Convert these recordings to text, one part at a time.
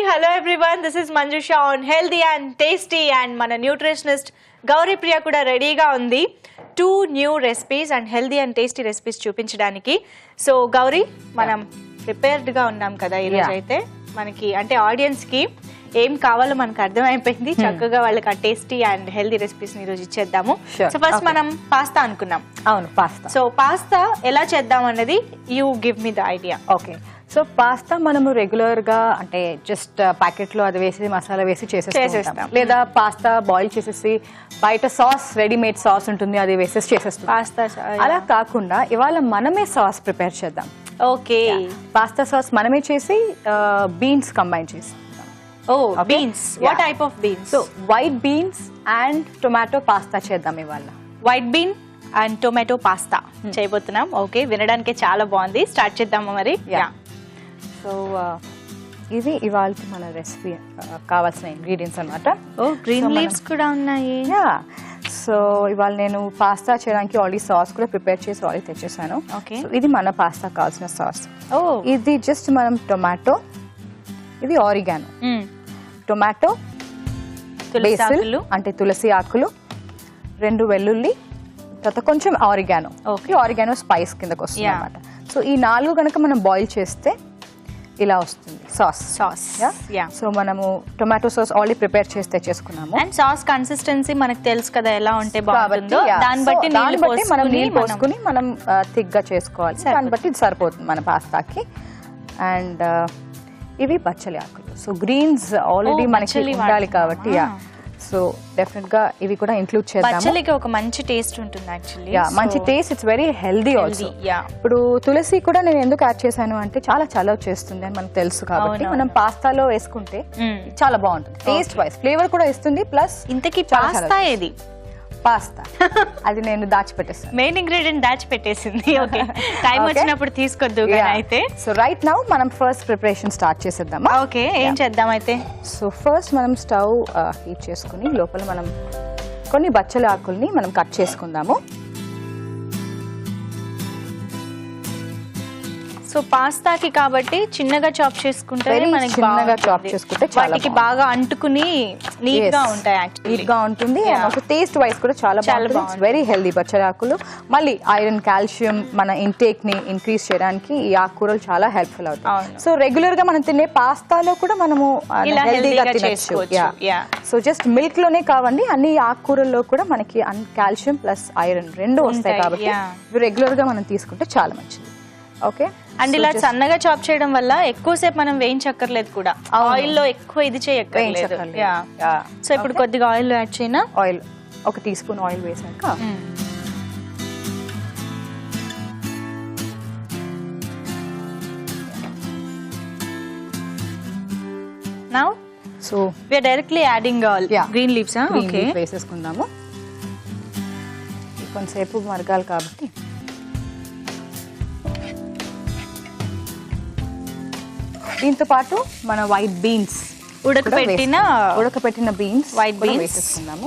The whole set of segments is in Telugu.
hello everyone. This is Manjusha on Healthy and Tasty and mana nutritionist Gauri Priya kuda ready ga undi. 2 new recipes and healthy and tasty recipes చూపించడానికి. సో గౌరీ మనం ప్రిపేర్డ్ గా ఉన్నాం కదా ఈ రోజు అయితే మనకి అంటే ఆడియన్స్ కి ఏం కావాలో మనకు అర్థమైపోయింది. చక్కగా వాళ్ళకి ఆ టేస్టీ అండ్ హెల్దీ రెసిపీస్ ని ఈరోజు ఇచ్చేద్దాము. సో ఫస్ట్ మనం పాస్తా అనుకున్నాం. అవును, పాస్తా. సో పాస్తా ఎలా చేద్దాం అన్నది you give me the idea. Okay, so pasta మనము రెగ్యులర్ గా అంటే జస్ట్ ప్యాకెట్ లో అది వేసి మసాలా వేసి చేసేస్తాం, లేదా పాస్తా బాయిల్ చేసేసి బయట సాస్ రెడీమేడ్ సాస్ ఉంటుంది అది వేసేసి చేసేస్తాం పాస్తా. అలా కాకుండా ఇవాళ మనమే సాస్ ప్రిపేర్ చేద్దాం. ఓకే, పాస్తా సాస్ మనమే చేసి బీన్స్ కంబైన్ చేసి. Beans, what type of beans? So white beans and tomato pasta చేద్దాం ఇవాళ. White bean and tomato pasta చేయబోతున్నాం. ఓకే, వినడానికి చాలా బాగుంది. స్టార్ట్ చేద్దామా మరి? సో ఇది ఇవాళ మన రెసిపీ కావాల్సిన ఇంగ్రీడియంట్స్ అన్నమాట. గ్రీన్ లీవ్స్ కూడా ఉన్నాయి. సో ఇవాళ నేను పాస్తా చేయడానికి ఆల్రెడీ సాస్ కూడా ప్రిపేర్ చేసి ఆల్రెడీ తెచ్చేసాను. ఇది మన పాస్తా కావాల్సిన సాస్. ఇది జస్ట్ మనం టొమాటో, ఇది ఆరిగానో, టొమాటో, బేసిల్ అంటే తులసి ఆకులు, 2 వెల్లుల్లి, తర్వాత కొంచెం ఆరిగానో. ఆరిగానో స్పైస్ కిందకి వస్తుంది అన్నమాట. సో ఈ 4 కనుక మనం బాయిల్ చేస్తే ఇలా వస్తుంది సాస్. సో మనము టొమాటో సాస్ ఆల్రెడీ ప్రిపేర్ చేసి తెచ్చేసుకున్నాము. అండ్ సాస్ కన్సిస్టెన్సీ మనకు తెలుసు కదా ఎలా ఉంటే బాగుంటుందో, దాన్ని బట్టి మనం నీళ్ళు పోసుకుని మనం థిక్ గా చేసుకోవాలి. దాన్ని బట్టి ఇది సరిపోతుంది మన పాస్తాకి. అండ్ ఇవి బచ్చలి ఆకులు. సో గ్రీన్స్ ఆల్రెడీ మనకి ఉండాలి కాబట్టి సో డెఫినెట్ గా ఇవి కూడా ఇంక్లూడ్ చేద్దాము. బచ్చలికి ఒక మంచి టేస్ట్ ఉంటుంది యాక్చువల్లీ. మంచి taste, it's very healthy also. ఇప్పుడు తులసి కూడా నేను ఎందుకు యాడ్ చేశాను అంటే చాలా చలవ చేస్తుంది అని మనకు తెలుసు కాబట్టి మనం పాస్తాలో వేసుకుంటే చాలా బాగుంటుంది టేస్ట్ వైస్, ఫ్లేవర్ కూడా ఇస్తుంది. ప్లస్ ఇంతకీ పాస్తా ఏది? పాస్తా అది నేను దాచిపెట్టేస్తాను, మెయిన్ ఇంగ్రీడియంట్ దాచిపెట్టేసింది. ఓకే, టైం వచ్చినప్పుడు తీసుకొద్దు అయితే. సో రైట్ నౌ మనం ఫస్ట్ ప్రిపరేషన్ స్టార్ట్ చేసేద్దామా? ఓకే, ఏం చేద్దాం అయితే? సో ఫస్ట్ మనం స్టవ్ హీట్ చేసుకుని లోపల మనం కొన్ని బచ్చల ఆకుల్ని మనం కట్ చేసుకుందాము. సో పాస్తాకి కాబట్టి చిన్నగా చాప్ చేసుకుంటే మనకి చిన్నగా చాప్ చేసుకుంటే వాటికి బాగా అంటుకుని నీట్ గా ఉంటాయి. యాక్చువల్లీ నీట్ గా ఉంటుంది. అండ్ టేస్ట్ వైస్ కూడా చాలా బాగుంటుంది. వెరీ హెల్దీ బచ్చల ఆకులు. మళ్ళీ ఐరన్, కాల్షియం మన ఇంటేక్ ని ఇంక్రీజ్ చేయడానికి ఈ ఆకుకూరలు చాలా హెల్ప్ఫుల్ అవుతాయి. సో రెగ్యులర్ గా మనం తినే పాస్తాలో కూడా మనము హెల్దీగా తినచ్చు. సో జస్ట్ మిల్క్ లోనే కావండి, అన్ని ఆకుకూరల్లో కూడా మనకి కాల్షియం ప్లస్ ఐరన్ 2 వస్తాయి కాబట్టి రెగ్యులర్ గా మనం తీసుకుంటే చాలా మంచిది. ఓకే, అండ్ ఇలా సన్నగా చాప్ చేయడం వల్ల ఎక్కువసేపు మనం వేయించక్కర్లేదు కూడా, ఆయిల్ లో ఎక్కువ ఇది చేయక్కర్లేదు. సో ఇప్పుడు కొద్దిగా ఆయిల్ యాడ్ చేయనా? ఆయిల్ 1 టీ స్పూన్ ఆయిల్ వేసాక now so we are directly adding all green leaves. Okay, వేసేసుకుందాము. కొంతసేపు మరగాలి కాబట్టి దీంతో పాటు మన వైట్ బీన్స్, ఉడకపెట్టిన బీన్స్, వైట్ బీన్స్ వేసేసుకుందాము.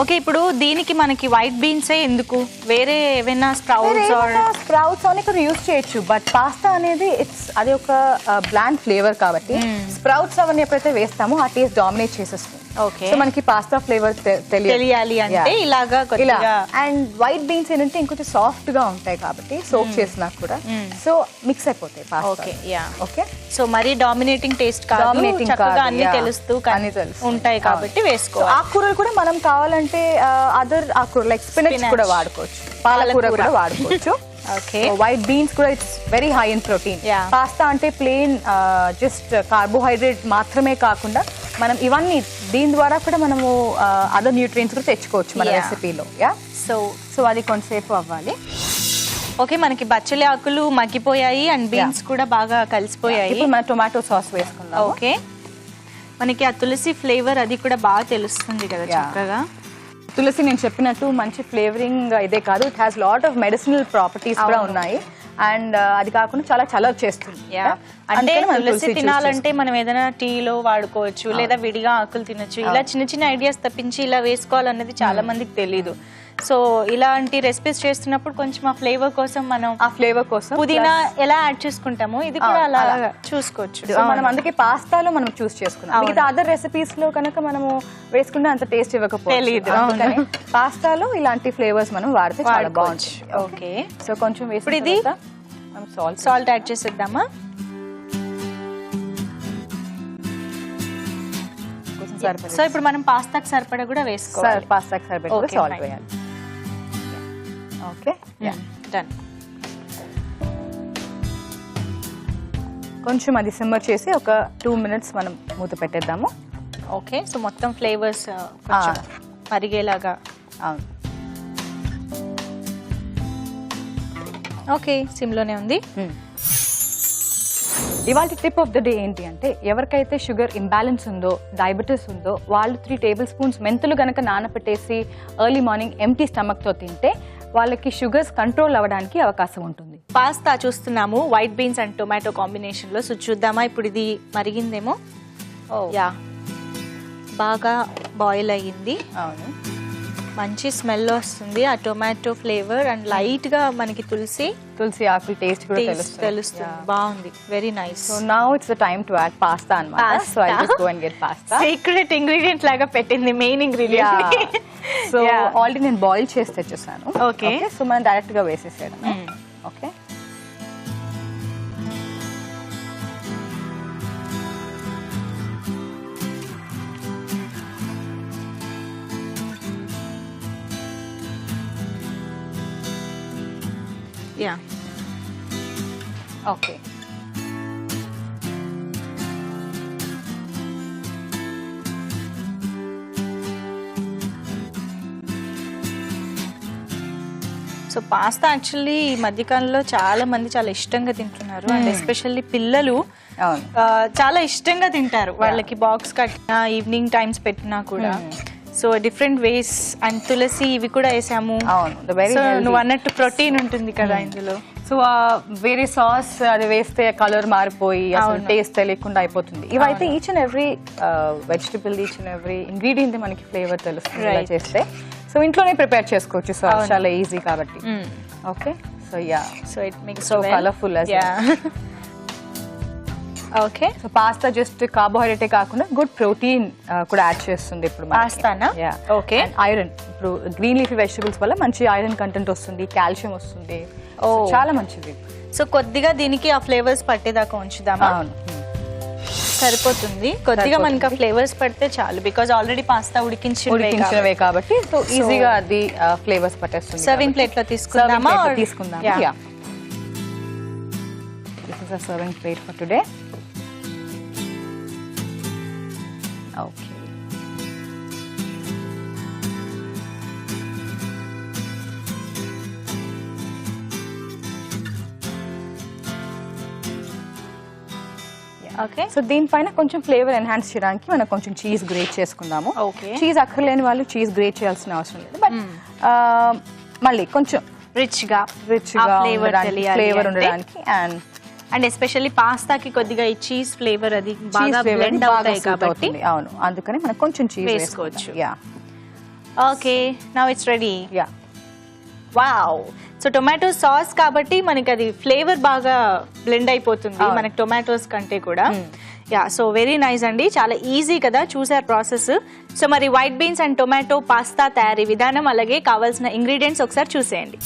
ఓకే, ఇప్పుడు దీనికి మనకి వైట్ బీన్స్ ఎందుకు? వేరే ఏమైనా స్ప్రౌట్స్ అని కూడా యూజ్ చేయొచ్చు, బట్ పాస్తా అనేది అది ఒక బ్లాండ్ ఫ్లేవర్ కాబట్టి స్ప్రౌట్స్ అవన్నీ ఎప్పుడైతే వేస్తామో ఆ టేస్ట్ డామినేట్ చేసేస్తుంది. సో మనకి పాస్తా ఫ్లేవర్ తెలియాలి అంటే ఇలాగా. అండ్ వైట్ బీన్స్ ఏంటంటే ఇంకొంచెం సాఫ్ట్ గా ఉంటాయి కాబట్టి సోక్ చేసినా కూడా సో మిక్స్ అయిపోతాయి పాస్తా. ఓకే, సో మరి డామినేటింగ్ టేస్ట్ కాదు, చక్కగా అన్ని తెలుస్తూ ఉంటాయి కాబట్టి వేసుకో. ఆకుకూరలు కూడా మనం కావాలంటే అదర్ ఆకుకూర లైక్ స్పినచ్ కూడా వాడుకోవచ్చు, పాలకూర కూడా వాడుకోవచ్చు. వైట్ బీన్స్ కూడా it's very high in protein. Pasta అంటే ప్లెయిన్ జస్ట్ కార్బోహైడ్రేట్ మాత్రమే కాకుండా మనం ఇవన్నీ దీని ద్వారా కూడా మనము అదర్ న్యూట్రియంట్స్ కూడా తెచ్చుకోవచ్చు మన రెసిపీలో. సో అది కొంతసేపు అవ్వాలి. ఓకే, మనకి బచ్చలి ఆకులు మగ్గిపోయాయి అండ్ బీన్స్ కూడా బాగా కలిసిపోయాయి. ఇప్పుడు మనం టొమాటో సాస్ వేసుకుందాం. ఓకే, మనకి ఆ తులసి ఫ్లేవర్ అది కూడా బాగా తెలుస్తుంది కదా చక్కగా. తులసి నేను చెప్పినట్టు మంచి ఫ్లేవరింగ్ ఇదే కాదు, it has lot of medicinal properties కూడా ఉన్నాయి. అండ్ అది కాకుండా చాలా చలవ చేస్తుంది. అంటే తులసి తినాలంటే మనం ఏదైనా టీలో వాడుకోవచ్చు, లేదా విడిగా ఆకులు తినొచ్చు. ఇలా చిన్న చిన్న ఐడియాస్ తప్పించి ఇలా వేసుకోవాలన్నది చాలా మందికి తెలీదు. సో ఇలాంటి రెసిపీస్ చేస్తున్నప్పుడు కొంచెం ఆ ఫ్లేవర్ కోసం మనం ఆ ఫ్లేవర్ కోసం పుదీనా ఎలా యాడ్ చేసుకుంటామో ఇది కూడా అలా అలాగా. చూసుకోవచ్చు. సో మనం అందుకే పాస్తాలో మనం చూస్ చేసుకున్నాం. మిగతా అదర్ రెసిపీస్ లో కనుక మనము వేసుకుంటే అంత టేస్ట్ తెలీదు. ఇవ్వకపోతే పాస్తాలో ఇలాంటి ఫ్లేవర్స్ మనం వాడితే చాలా బాగుంటుంది. ఓకే, సో కొంచెం ఇప్పుడు ఇది సాల్ట్ యాడ్ చేసేద్దామా? సో ఇప్పుడు మనం పాస్తాకి సరిపడా కూడా వేసుకోవాలి. పాస్తాకి సరిపడా సాల్ట్ వేయాలి. Okay, done. కొంచెం అది సిమ్మర్ చేసి ఒక 2 minutes మనం మూత పెట్టేద్దాము. ఓకే, సో మొత్తం ఫ్లేవర్స్ మరిగేలాగా. అవును, ఓకే, సిమ్లోనే ఉంది. ఇవాళ టిప్ ఆఫ్ ద డే ఏంటి అంటే, ఎవరికైతే షుగర్ ఇంబ్యాలెన్స్ ఉందో, డయాబెటీస్ ఉందో, వాళ్ళు 3 tablespoons మెంతులు గనక నానపెట్టేసి ఎర్లీ మార్నింగ్ ఎంటీ స్టమక్తో తింటే వాళ్ళకి షుగర్స్ కంట్రోల్ అవ్వడానికి అవకాశం ఉంటుంది. పాస్తా చూస్తున్నాము white beans and tomato combination లో. సో చూద్దామా ఇప్పుడు ఇది మరిగిందేమో. యా, బాగా బాయిల్ అయ్యింది. అవును, మంచి స్మెల్ వస్తుంది ఆ టొమాటో ఫ్లేవర్ అండ్ లైట్ గా మనకి తులసి ఆకుల టేస్ట్ కూడా తెలుస్తుంది. బాగుంది, very nice. So now it's the time to add pasta అన్నమాట. So I just go and get pasta. Secret ingredient లాగా పెట్టింది, మెయిన్ ఇంగ్రీడియంట్. సో ఆల్రెడీ నేను బాయిల్ చేసి తెచ్చేసాను. ఓకే, సో మనం డైరెక్ట్ గా వేసేసాను. Okay, ya, okay. So pasta actually ఈ మధ్యకాలంలో చాలా మంది చాలా ఇష్టంగా తింటున్నారు. అండ్ ఎస్పెషల్లీ పిల్లలు చాలా ఇష్టంగా తింటారు. వాళ్ళకి బాక్స్ కట్టినా ఈవినింగ్ టైమ్స్ పెట్టినా కూడా. సో డిఫరెంట్ వేస్ అండ్ తులసి ఇవి కూడా వేసాము. సో నువ్వు అన్నట్టు ప్రోటీన్ ఉంటుంది కదా ఇందులో. సో వేరే సాస్ అది వేస్తే కలర్ మారిపోయి అసలు టేస్ట్ తెలియకుండా అయిపోతుంది. ఇవైతే each and every vegetable, each and every ingredient మనకి ఫ్లేవర్ తెలుస్తుంది ఇలా చేస్తే. సో ఇంట్లోనే ప్రిపేర్ చేసుకోవచ్చు సాస్, చాలా ఈజీ కాబట్టి. Okay, so ya, so it makes so colourful. Okay, so pasta just కార్బోహైడ్రేటే కాకుండా గుడ్ ప్రోటీన్ కూడా యాడ్ చేస్తుంది ఇప్పుడు పాస్తానా. ఓకే, ఐరన్, ఇప్పుడు గ్రీన్ లీఫీ వెజిటబుల్స్ వల్ల మంచి ఐరన్ కంటెంట్ వస్తుంది, కాల్షియం వస్తుంది, చాలా మంచిది. సో కొద్దిగా దీనికి ఆ ఫ్లేవర్స్ పట్టేదాకా ఉంచుదామా? సరిపోతుంది, కొద్దిగా మనకి ఆ ఫ్లేవర్స్ పడితే చాలు. బికాజ్ ఆల్రెడీ పాస్తా ఉడికించినవే కాబట్టి సో ఈజీగా అది ఫ్లేవర్స్ పట్టేస్తుంది. సర్వింగ్ ప్లేట్ లో తీసుకుందామా? తీసుకుందాం. This is a serving plate for today. Okay, okay. So దీనిపైన కొంచెం ఫ్లేవర్ ఎన్హాన్స్ చేయడానికి మనం కొంచెం చీజ్ గ్రేట్ చేసుకుందాము. చీజ్ అక్కర్లేని వాళ్ళు చీజ్ గ్రేట్ చేయాల్సిన అవసరం లేదు, బట్ మళ్ళీ కొంచెం రిచ్ గా ఫ్లేవర్ ఉండడానికి అండ్ ఎస్పెషల్లీ పాస్తాకి కొద్దిగా ఈ చీజ్ ఫ్లేవర్ అది బాగా బ్లెండ్ అవుతాయి కాబట్టి. అవును, అందుకని మనం కొంచెం చీజ్ వేసుకోవచ్చు. Yeah, okay, now it's ready. Yeah, wow. So tomato sauce కాబట్టి మనకి అది ఫ్లేవర్ బాగా బ్లెండ్ అయిపోతుంది మనకి టొమాటోస్ కంటే కూడా. యా, సో వెరీ నైస్ అండి, చాలా ఈజీ కదా, చూసారు ప్రాసెస్. సో మరి white beans and tomato pasta తయారీ విధానం అలాగే కావాల్సిన ఇంగ్రీడియంట్స్ ఒకసారి చూసేయండి.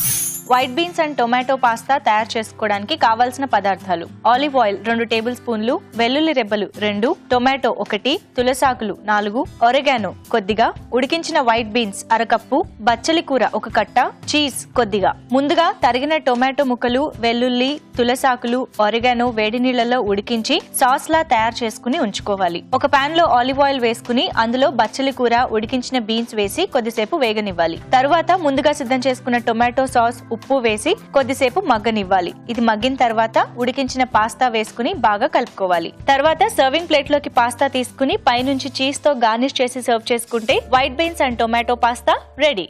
White beans and tomato pasta తయారు చేసుకోవడానికి కావాల్సిన పదార్థాలు: ఆలివ్ ఆయిల్ 2 టేబుల్ స్పూన్లు, వెల్లుల్లి రెబ్బలు 2, టొమాటో 1, తులసాకులు 4, ఒరెగానో కొద్దిగా, ఉడికించిన వైట్ బీన్స్ 1/2 కప్పు, బచ్చలి కూర 1 కట్ట, చీజ్ కొద్దిగా. ముందుగా తరిగిన టొమాటో ముక్కలు, వెల్లుల్లి, తులసాకులు, ఒరెగానో వేడి నీళ్లలో ఉడికించి సాస్ లా తయారు చేసుకుని ఉంచుకోవాలి. ఒక పాన్ లో ఆలివ్ ఆయిల్ వేసుకుని అందులో బచ్చలి కూర, ఉడికించిన బీన్స్ వేసి కొద్దిసేపు వేగనివ్వాలి. తరువాత ముందుగా సిద్ధం చేసుకున్న టొమాటో సాస్, ఉప్పు వేసి కొద్దిసేపు మగ్గనివ్వాలి. ఇది మగ్గిన తర్వాత ఉడికించిన పాస్తా వేసుకుని బాగా కలుపుకోవాలి. తర్వాత సర్వింగ్ ప్లేట్ లోకి పాస్తా తీసుకుని పైనుంచి చీజ్ తో గార్నిష్ చేసి సర్వ్ చేసుకుంటే white beans and tomato pasta ready.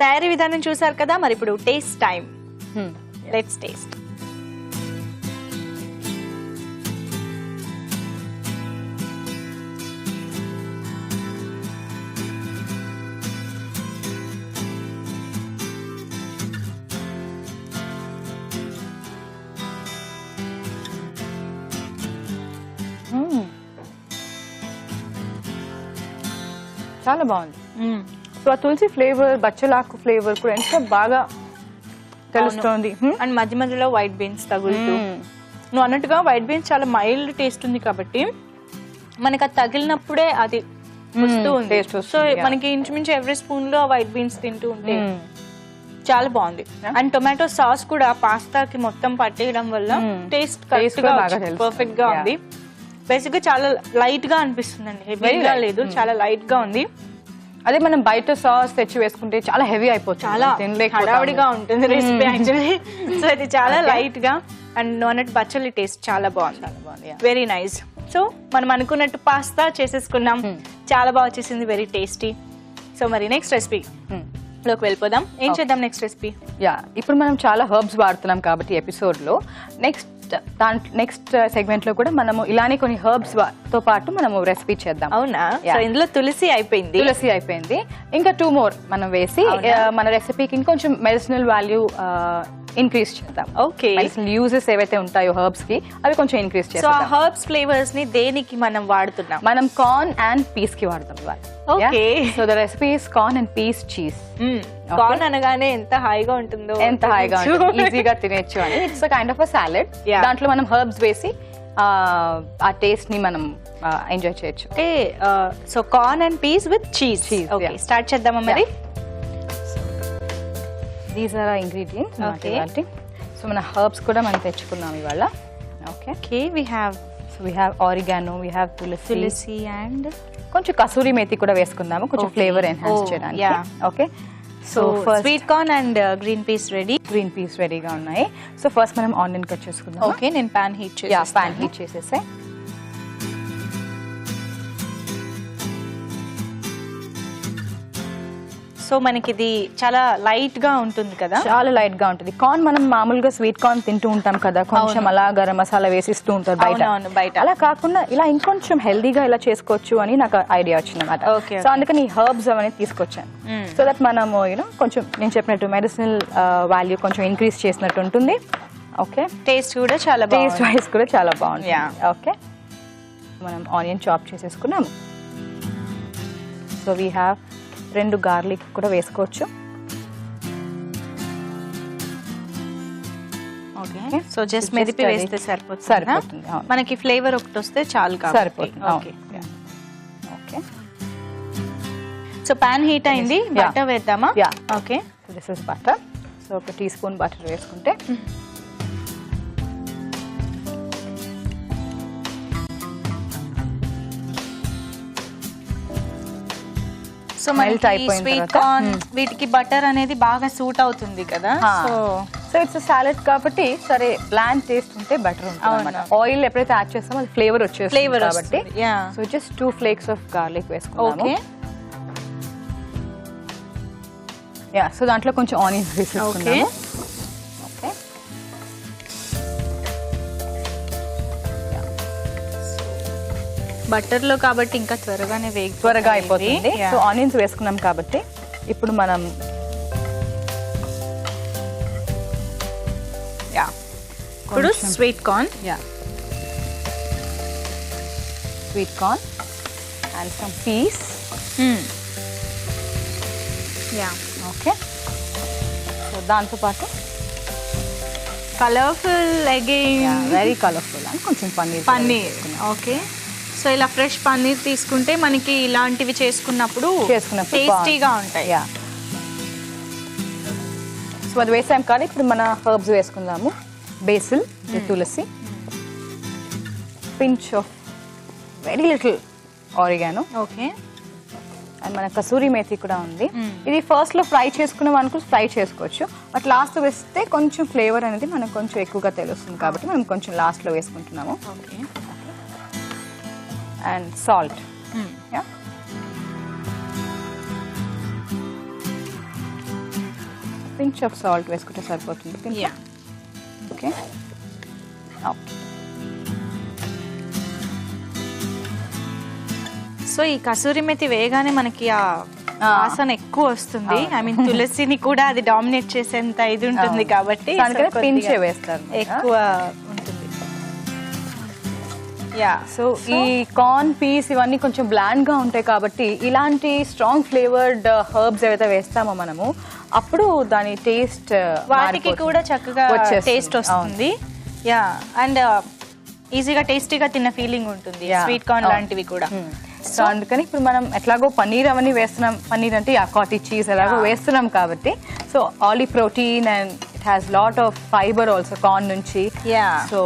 తయారీ విధానం చూసారు కదా, మరి ఇప్పుడు టేస్ట్ టైం. Let's taste. చాలా బాగుంది. సో ఆ తులసి ఫ్లేవర్, బచ్చలాకు ఫ్లేవర్ కూడా ఎంత బాగా తెలుస్తుంది. అండ్ మధ్య మధ్యలో వైట్ బీన్స్ తగులుతూ, నువ్వు అన్నట్టుగా వైట్ బీన్స్ చాలా మైల్డ్ టేస్ట్ ఉంది కాబట్టి మనకి అది తగిలినప్పుడే అది వస్తూ ఉంది. సో మనకి ఇంచుమించు ఎవ్రీ స్పూన్ లో వైట్ బీన్స్ తింటూ ఉంటే చాలా బాగుంది. అండ్ టొమాటో సాస్ కూడా పాస్తాకి మొత్తం పట్టేయడం వల్ల టేస్ట్ పర్ఫెక్ట్ గా ఉంది. బేసిక్ గా చాలా లైట్ గా అనిపిస్తుందండి, హెవీగా లేదు, చాలా లైట్ గా ఉంది. అదే మనం బయట సాస్ తెచ్చి వేసుకుంటే చాలా హెవీ అయిపోతుంది, చాలా హడావిడిగా ఉంటుంది రెసిపీ యాక్చువల్లీ. సో ఇది చాలా లైట్ గా అండ్ నోనట్ బచ్చలి టేస్ట్ చాలా బాగుంది, వెరీ నైస్. సో మనం అనుకున్నట్టు పాస్తా చేసేసుకున్నాం, చాలా బాగా వచ్చేసింది, వెరీ టేస్టీ. సో మరి నెక్స్ట్ రెసిపీ లోకి వెళ్ళిపోదాం. ఏం చేద్దాం నెక్స్ట్ రెసిపీ? ఇప్పుడు మనం చాలా హర్బ్స్ వాడుతున్నాం కాబట్టి ఎపిసోడ్ లో నెక్స్ట్ సెగ్మెంట్ లో కూడా మనము ఇలానే కొన్ని హర్బ్స్ తో పాటు మనము రెసిపీ చేద్దాం. అవునా? ఇందులో తులసి అయిపోయింది, ఇంకా 2 more మనం వేసి మన రెసిపీకి ఇంకొంచెం మెడిసినల్ వాల్యూ ఇంక్రీజ్ చేద్దాం. ఓకే, మెడిసినల్ యూజెస్ ఏవైతే ఉంటాయో హర్బ్స్ కి అవి కొంచెం ఇంక్రీజ్ చేద్దాం. సో హర్బ్స్ ఫ్లేవర్స్ ని దేనికి మనం వాడుతున్నాం? మనం కార్న్ అండ్ పీస్ కి వాడతాం. Okay, so the recipe is corn and peas cheese. Corn అనగానే ఎంత హాయిగా ఉంటుందో, ఈజీగా తినేచ్చు అని. It's kind of a salad. దాంట్లో మనం హర్బ్స్ వేసి ఆ టేస్ట్ ని మనం ఎంజాయ్ చేయొచ్చు. Okay, so corn and peas with cheese. Okay, start చేద్దామా మరి? These are ingredients. Okay, so మన హర్బ్స్ కూడా మనం తెచ్చుకున్నాం ఇవాళ. Okay, we have oregano, we have తులసి అండ్ కొంచెం కసూరి మేతి కూడా వేసుకుందాము, కొంచెం ఫ్లేవర్ ఎన్హాన్స్ చేయడానికి. Okay, so sweet corn and green peas రెడీగా ఉన్నాయి. సో ఫస్ట్ మనం ఆనియన్ కట్ చేసుకుందాం. ఓకే, నేను పాన్ హీట్ చేసేసే. సో మనకి ఇది చాలా లైట్ గా ఉంటుంది కదా? చాలా లైట్ గా ఉంటుంది. కార్న్ మనం మామూలుగా స్వీట్ కార్న్ తింటూ ఉంటాం కదా, కొంచెం అలా గరం మసాలా వేసిస్తూ ఉంటారు బయట. అలా కాకుండా ఇలా ఇంకొంచెం హెల్దీగా ఇలా చేసుకోవచ్చు అని నాకు ఐడియా వచ్చింది అనమాట. సో అందుకని ఈ హర్బ్స్ అనేది తీసుకొచ్చాను. సో దట్ మనము కొంచెం నేను చెప్పినట్టు మెడిసినల్ వాల్యూ కొంచెం ఇంక్రీజ్ చేసినట్టు ఉంటుంది. ఓకే, టేస్ట్ కూడా చాలా టేస్ట్ వైజ్ కూడా చాలా బాగుంది. ఓకే, మనం ఆనియన్ చాప్ చేసేసుకున్నాము. సో వీ హ్యావ్ 2 గార్లిక్ కూడా వేసుకోవచ్చు. ఓకే, సో జస్ట్ మెదిపి వేస్తే సరిపోతుంది. మనకి ఫ్లేవర్ ఒకటి వస్తే చాలు సరిపోతుంది. ఓకే, సో పాన్ హీట్ అయింది, బటర్ వేద్దామా? Okay, this is butter. So 1 teaspoon butter వేసుకుంటే సో మెల్ట్ అయిపోయిన స్వీట్ కార్న్ వీటికి బటర్ అనేది బాగా సూట్ అవుతుంది కదా. సో ఇట్స్ సాలెడ్ కాబట్టి సరే బ్లాండ్ టేస్ట్ ఉంటే బెటర్ ఉంటుంది. ఆయిల్ ఎప్పుడైతే యాడ్ చేస్తామో అది ఫ్లేవర్ వచ్చేస్తుంది కాబట్టి. So just 2 flakes of garlic వేసుకున్నాము. సో దాంట్లో కొంచెం ఆనియన్స్ వేసేసుకున్నాము. ఓకే, బటర్ లో కాబట్టి ఇంకా త్వరగా అయిపోతుంది. సో ఆనియన్స్ వేసుకున్నాం కాబట్టి ఇప్పుడు మనం ఇప్పుడు sweet corn and some piece. Okay, so దాంతో పాటు colourful again, very colourful and కొంచెం పన్నీర్. ఓకే, సో ఇలా ఫ్రెష్ పన్నీర్ తీసుకుంటే మనకి ఇలాంటివి చేసుకున్నప్పుడు టేస్టీగా ఉంటాయి. సో అది వేసాం కానీ ఇప్పుడు మన హర్బ్స్ వేసుకుందాము. బేసిల్, తులసి, pinch of very little oregano. Okay, and మన కసూరి మేతి కూడా ఉంది. ఇది ఫస్ట్ లో ఫ్రై చేసుకున్నాం అనుకో ఫ్రై చేసుకోవచ్చు, బట్ లాస్ట్ లో వేస్తే కొంచెం ఫ్లేవర్ అనేది మనకు కొంచెం ఎక్కువగా తెలుస్తుంది కాబట్టి మనం కొంచెం లాస్ట్ లో వేసుకుంటున్నాము. And salt. Pinch of salt వేసుకుంటే సరిపోతుంది. ఓకే, సో ఈ కసూరి మెతి వేయగానే మనకి ఆ వాసన ఎక్కువ వస్తుంది. ఐ మీన్ తులసిని కూడా అది డామినేట్ చేసేంత ఇది ఉంటుంది కాబట్టి పించే వేస్తారు, ఎక్కువ ఉంటుంది. యా సో ఈ కార్న్ పీస్ ఇవన్నీ కొంచెం బ్లాండ్ గా ఉంటాయి కాబట్టి ఇలాంటి స్ట్రాంగ్ ఫ్లేవర్డ్ హర్బ్స్ ఏవైతే వేస్తామో మనము అప్పుడు దాని టేస్ట్ వాటికి కూడా చక్కగా టేస్ట్ వస్తుంది. యా అండ్ ఈజీగా టేస్టీగా తిన్న ఫీలింగ్ ఉంటుంది స్వీట్ కార్న్ లాంటివి కూడా. సో అందుకని ఇప్పుడు మనం ఎట్లాగో పన్నీర్ అవన్నీ వేస్తున్నాం, పన్నీర్ అంటే కాటేజ్ చీజ్ ఎలాగో వేస్తున్నాం కాబట్టి సో ఆల్ ఈ protein and it has lot of fibre also corn నుంచి. సో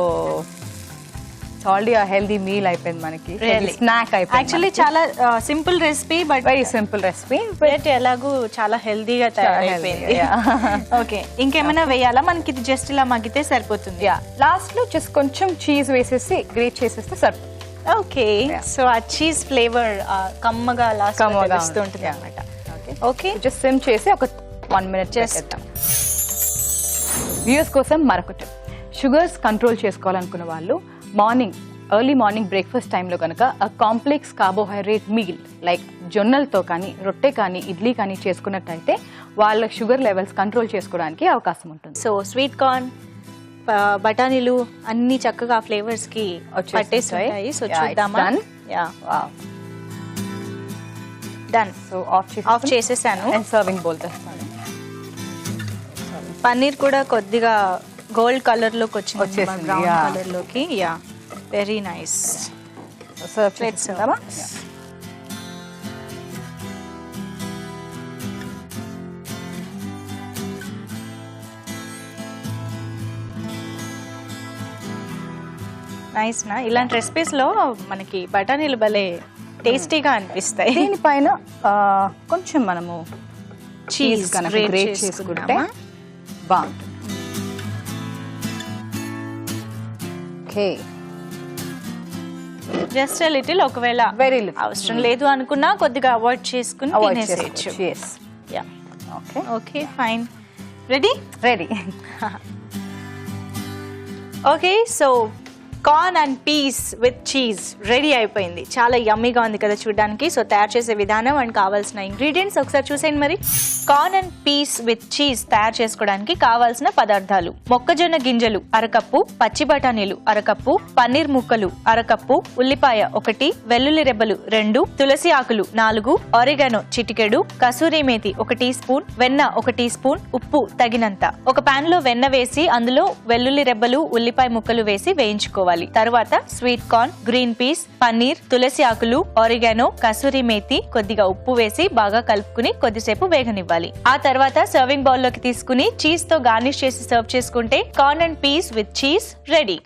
ఆల్రెడీ ఆ హెల్దీ మీల్ అయిపోయింది మనకి, స్నాక్ అయిపోయింది. యాక్చువల్లీ చాలా simple recipe but very simple recipe but ఎలాగూ చాలా హెల్దీగా తయారైపోయింది. ఓకే ఇంకేమైనా వేయాలా? మనకి ఇది జస్ట్ ఇలా మగ్గితే సరిపోతుంది. లాస్ట్ లో జస్ట్ కొంచెం చీజ్ వేసేసి గ్రేట్ చేసేస్తే సరిపోతుంది. ఓకే సో ఆ చీజ్ ఫ్లేవర్ కమ్మగా లాస్ట్ వస్తూ ఉంటుంది అన్నమాట. ఓకే జస్ట్ సిమ్ చేసి ఒక 1 minute చేసేద్దాం. వ్యూయర్స్ కోసం మరొకటి, షుగర్స్ కంట్రోల్ చేసుకోవాలనుకున్న వాళ్ళు ఎర్లీ మార్నింగ్ బ్రేక్ఫాస్ట్ టైంలో కనుక కాంప్లెక్స్ కార్బోహైడ్రేట్ మీల్ లైక్ జొన్నలతో కానీ రొట్టె కానీ ఇడ్లీ కానీ చేసుకున్నట్టయితే వాళ్ళ షుగర్ లెవెల్స్ కంట్రోల్ చేసుకోవడానికి అవకాశం ఉంటుంది. సో స్వీట్ కార్న్ బఠానీలు అన్ని చక్కగా ఫ్లేవర్స్ కి పట్టేస్తాయి. సో చూద్దామా? డన్. సో ఆఫ్ చేసేసాను. సర్వింగ్ బౌల్ తెస్తాను. పన్నీర్ కూడా కొద్దిగా గోల్డ్ కలర్ లోకి వచ్చింది, బ్రౌన్ కలర్ లోకి. Yeah very nice. సర్వ్ చేద్దామా? నైస్ నా. ఇలాంటి రెసిపీస్ లో మనకి బఠానీలు భలే టేస్టీగా అనిపిస్తాయి. దీనిపైన కొంచెం మనము చీజ్ కనుక గ్రేట్ చేసుకుంటే బాగుంటుంది. ఓకే జస్ట్ లిటిల్, ఒకవేళ వెరీ అవసరం లేదు అనుకున్నా కొద్దిగా అవాయిడ్ చేసుకుని తినేసేయచ్చు. Ya okay okay fine. Ready? Ready. Okay so corn and peas with cheese ready అయిపోయింది. చాలా యమ్మీగా ఉంది కదా చూడడానికి. సో తయారు చేసే విధానం అండ్ కావాల్సిన ఇంగ్రీడియంట్స్ ఒకసారి చూసేయండి మరి. Corn and peas with cheese తయారు చేసుకోవడానికి కావాల్సిన పదార్థాలు: మొక్కజొన్న గింజలు అరకప్పు, పచ్చి బఠానీలు అరకప్పు, పన్నీర్ ముక్కలు అరకప్పు, ఉల్లిపాయ 1, వెల్లుల్లి రెబ్బలు 2, తులసి ఆకులు 4, ఆరిగానో చిటికెడు, కసూరి మేతి 1 టీ స్పూన్, వెన్న 1 టీ స్పూన్, ఉప్పు తగినంత. ఒక పాన్ లో వెన్న వేసి అందులో వెల్లుల్లి రెబ్బలు, ఉల్లిపాయ ముక్కలు వేసి వేయించుకోవాలి. తర్వాత sweet corn, green peas, paneer, తులసి ఆకులు, ఆరిగానో, కసూరి మేతి, కొద్దిగా ఉప్పు వేసి బాగా కలుపుకుని కొద్దిసేపు వేగనివ్వాలి. ఆ తర్వాత సర్వింగ్ బౌల్ లోకి తీసుకుని చీజ్ తో గార్నిష్ చేసి సర్వ్ చేసుకుంటే corn and peas with cheese ready.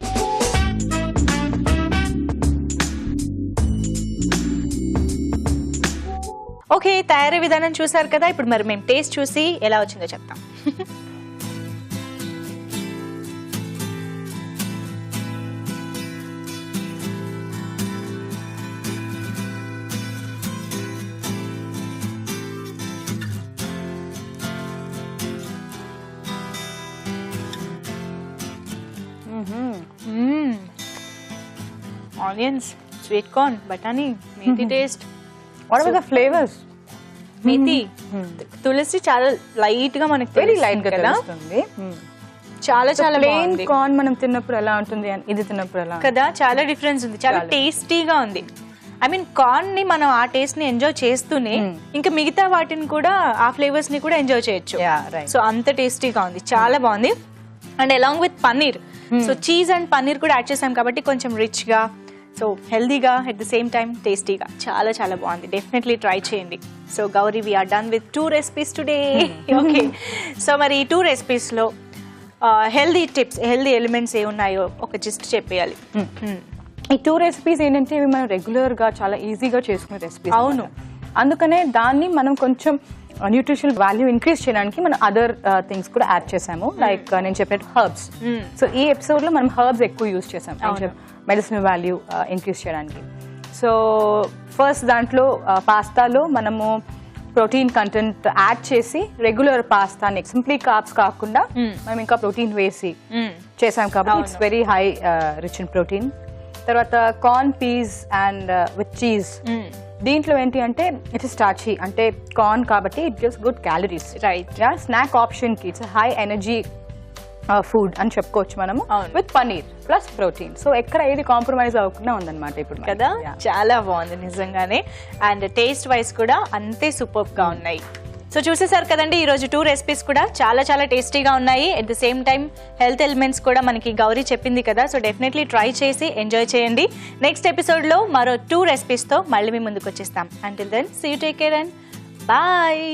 Okay తయారీ విధానం చూసారు కదా. ఇప్పుడు మరి మేము టేస్ట్ చూసి ఎలా వచ్చిందో చెప్తాం. Onions, sweet corn, batani, methi taste. What are the flavors? Methi, తులసి చాలా లైట్ గా మనకి వెరీ లైట్ గా తెలుస్తుంది. చాలా చాలా ప్లెయిన్ కార్న్ మనం తిన్నప్పుడు ఎలా ఉంటుంది, ఇది తిన్నప్పుడు ఎలా కదా, చాలా డిఫరెన్స్ ఉంది. చాలా టేస్టీగా ఉంది. ఐ మీన్ కార్న్ ని మనం ఆ టేస్ట్ ని ఎంజాయ్ చేస్తూనే ఇంకా మిగతా వాటిని కూడా ఆ ఫ్లేవర్స్ ని కూడా ఎంజాయ్ చేయొచ్చు. సో అంత టేస్టీగా ఉంది, చాలా బాగుంది. And along with paneer, so cheese and paneer కూడా యాడ్ చేసాం కాబట్టి కొంచెం రిచ్ గా, సో హెల్దీగా, ఎట్ ద సేమ్ టైం టేస్టీగా, చాలా చాలా బాగుంది. డెఫినెట్లీ ట్రై చేయండి. So Gauri, we are done with 2 recipes today. Okay so మరి ఈ 2 recipes లో హెల్దీ టిప్స్, హెల్దీ ఎలిమెంట్స్ ఏ ఉన్నాయో ఒక జస్ట్ చెప్పేయాలి. ఈ 2 recipes ఏంటంటే ఇవి మనం రెగ్యులర్ గా చాలా ఈజీగా చేసుకునే రెసిపీస్. అవును, అందుకనే దాన్ని మనం కొంచెం న్యూట్రిషనల్ వాల్యూ ఇంక్రీజ్ చేయడానికి మనం అదర్ థింగ్స్ కూడా యాడ్ చేసాము. లైక్ నేను చెప్పినట్టు హర్బ్స్. సో ఈ ఎపిసోడ్ లో మనం హర్బ్స్ ఎక్కువ యూజ్ చేసాం మెడిసినల్ వాల్యూ ఇంక్రీజ్ చేయడానికి. సో ఫస్ట్ దాంట్లో పాస్తాలో మనము ప్రోటీన్ కంటెంట్ యాడ్ చేసి రెగ్యులర్ పాస్తాని సింప్లీ కార్బ్స్ కాకుండా మనం ఇంకా ప్రోటీన్ వేసి చేసాం కాబట్టి it's very high rich in protein. తర్వాత corn, peas and with cheese. దీంట్లో ఏంటి అంటే ఇట్స్ స్టార్చీ, అంటే కార్న్ కాబట్టి it gives good calories. Right. Snack option కి ఇట్స్ హై ఎనర్జీ ఫుడ్ అని చెప్పుకోవచ్చు మనము, with paneer plus protein. So ఎక్కడ ఏది కాంప్రమైజ్ అవ్వకుండా ఉందన్నమాట ఇప్పుడు కదా. చాలా బాగుంది నిజంగానే, అండ్ టేస్ట్ వైజ్ కూడా అంతే సూపర్ గా ఉన్నాయి. సో చూసేసారు కదండి, ఈరోజు 2 రెసిపీస్ కూడా చాలా చాలా టేస్టీగా ఉన్నాయి. At the same time health elements కూడా మనకి గౌరీ చెప్పింది కదా, సో డెఫినెట్లీ ట్రై చేసి ఎంజాయ్ చేయండి. నెక్స్ట్ ఎపిసోడ్లో మరో 2 రెసిపీస్తో మళ్ళీ మీ ముందుకు వచ్చేస్తాం. Until then see you, take care and bye.